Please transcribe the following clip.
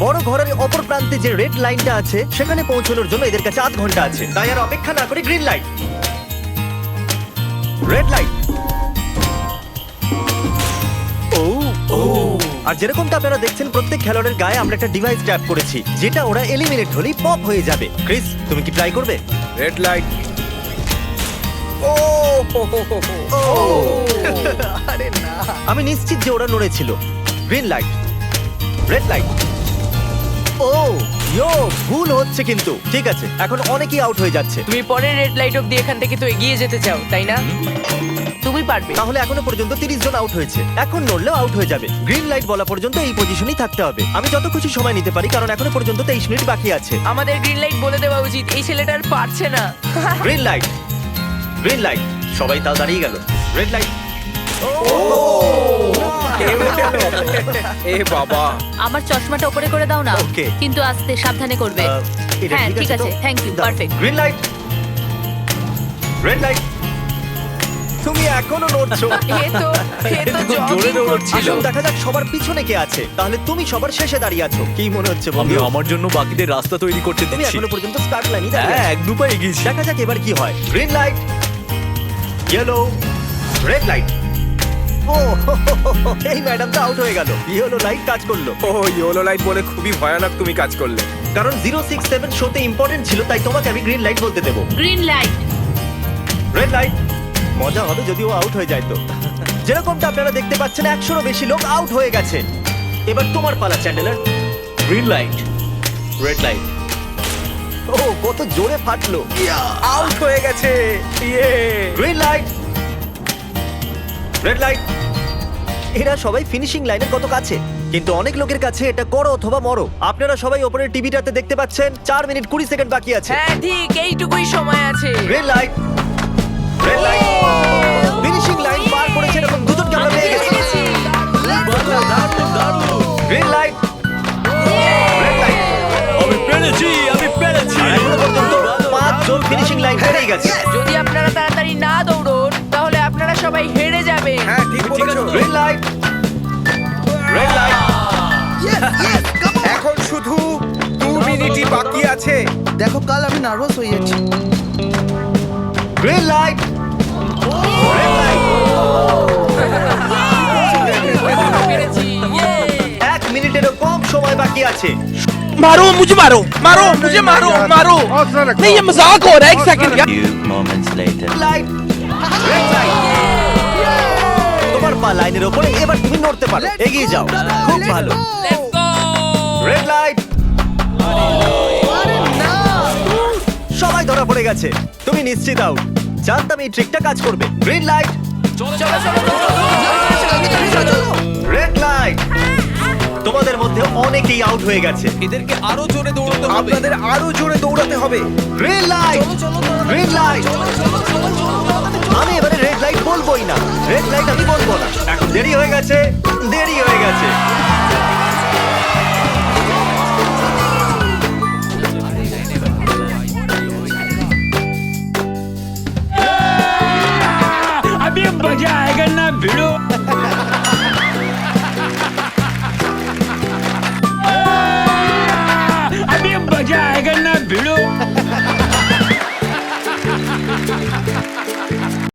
বড় ঘরের অপর প্রান্তে যে রেড লাইনটা আছে সেখানে পৌঁছানোর জন্য এদের কাছে 8 ঘন্টা আছে। তাই আর অপেক্ষা না করে গ্রিন লাইট, রেড লাইট। আর যেরকমটা আপনারা দেখছেন প্রত্যেক খেলোয়াড়ের গায়ে আমরা একটা ডিভাইস ট্যাপ করেছি যেটা ওরা এলিমিনেট হলেই পপ হয়ে যাবে। ক্রিস, তুমি কি ট্রাই করবে? Red light. আরে না, আমি নিশ্চিত যে ওরা নড়েছিল। Green light, red light. ও ইয়ো, ভুল হচ্ছে কিন্তু। ঠিক আছে, এখন অনেকেই আউট হয়ে যাচ্ছে। তুমি পরের রেড লাইট অব্দি এখান থেকে তো এগিয়ে যেতে চাও, তাই না? তুমি পারবে। তাহলে এখনো পর্যন্ত 30 জন আউট হয়েছে। এখন নড়লেও আউট হয়ে যাবে। গ্রিন লাইট বলা পর্যন্ত এই পজিশনেই থাকতে হবে। আমি যত খুশি সময় নিতে পারি কারণ এখনো পর্যন্ত 23 মিনিট বাকি আছে। আমাদের গ্রিন লাইট বলে দেওয়া উচিত, এই ছেলেটা আর পারছে না। Green light, green light. সবাই তাও দাঁড়িয়ে গেল। Red light. এ বাবা, আমার চশমাটা উপরে করে দাও না। Okay. কিন্তু আস্তে সাবধানে করবে। হ্যাঁ ঠিক আছে, thank you, perfect. Green light, red light. তুমি এখনো নড়ছো। এ তো জগিং করছিল। আসুন দেখা যাক সবার পিছনে কে আছে। তাহলে তুমি সবার শেষে দাঁড়িয়ে আছো। কি মনে হচ্ছে আমি বন্ধু? আমার জন্য বাকিদের রাস্তা তৈরি করতে তুমি দিচ্ছি। এখনো পর্যন্ত স্টার্ট লাইনই দাঁড়িয়ে হ্যাঁ, আছো। এক দু পা এগিয়েছি। দেখা যাক এবার কি হয়। Green light, yellow, red light. ও এই ম্যাডাম তো আউট হয়ে গেল। ইয়েলো লাইট কাজ করলো। ও ইয়েলো লাইট বলে খুবই ভয়ানক তুমি কাজ করলে। কারণ 067 শোতে ইম্পর্টেন্ট ছিল তাই তোমাকে আমি গ্রিন লাইট বলতে দেবো। Green light. Red light. মজা হবে যদি ও আউট হয়ে যায় তো। যেরকমটা আপনারা দেখতে পাচ্ছেন 100-রও বেশি লোক আউট হয়ে গেছে। এবার তোমার পালা Chandler. Green light, red light. ও কত জোরে ফাটলো। আউট হয়ে গেছে। ইয়ে। Green light, red light. এরা সবাই ফিনিশিং লাইনের কত কাছে, কিন্তু অনেক লোকের কাছে এটা করো অথবা মরো। আপনারা সবাই ওপরের টিভিটাতে দেখতে পাচ্ছেন 4 মিনিট 20 সেকেন্ড বাকি আছে। হ্যাঁ ঠিক, এইটুকুই সময় আছে। Green light, red light. Finishing line পার করেছেন এবং দুজনকে আমরা পেয়ে গেছি। Green light, red light. আমি পেরেছি, আমি পেরেছি। আর এখনো পর্যন্ত 5 জন ফিনিশিং লাইন পেরিয়ে গেছে। যদি আপনারা তাড়াতাড়ি না দৌড়ন তাহলে আপনারা সবাই হেরে যাবেন। হ্যাঁ ঠিক বলেছো। Green light, red light. এখন শুধু 2 মিনিটই বাকি আছে। দেখো কাল আমি নার্ভাস হয়ে যাচ্ছি। Green light, red light. পেরেছি, ইয়ে। 1 মিনিটেরও কম সময় বাকি আছে। मारो मुझे, मारो मारो मुझे, मारो मारो। नहीं ये मजाक हो रहा है, एक सेकंड। Light, red light. তোমার পা লাইনের উপরে, এবার তুমি নড়তে পারো। এগিয়ে যাও, খুব ভালো। Let's go! Red light. সবাই ধরা পড়ে গেছে। তুমি নিশ্চিত আউট। জানতাম এই ট্রিকটা কাজ করবে। Green light, red light. তোমাদের মধ্যে অনেকেই আউট হয়ে গেছে। এদেরকে আরো জোরে দৌড়াতে হবে। আপনাদের আরো জোরে দৌড়াতে হবে। Green light, green light. আমি এবারে রেড লাইট বলবোই না। রেড লাইট আমি বলবো না। এখন দেরি হয়ে গেছে, দেরি হয়ে গেছে।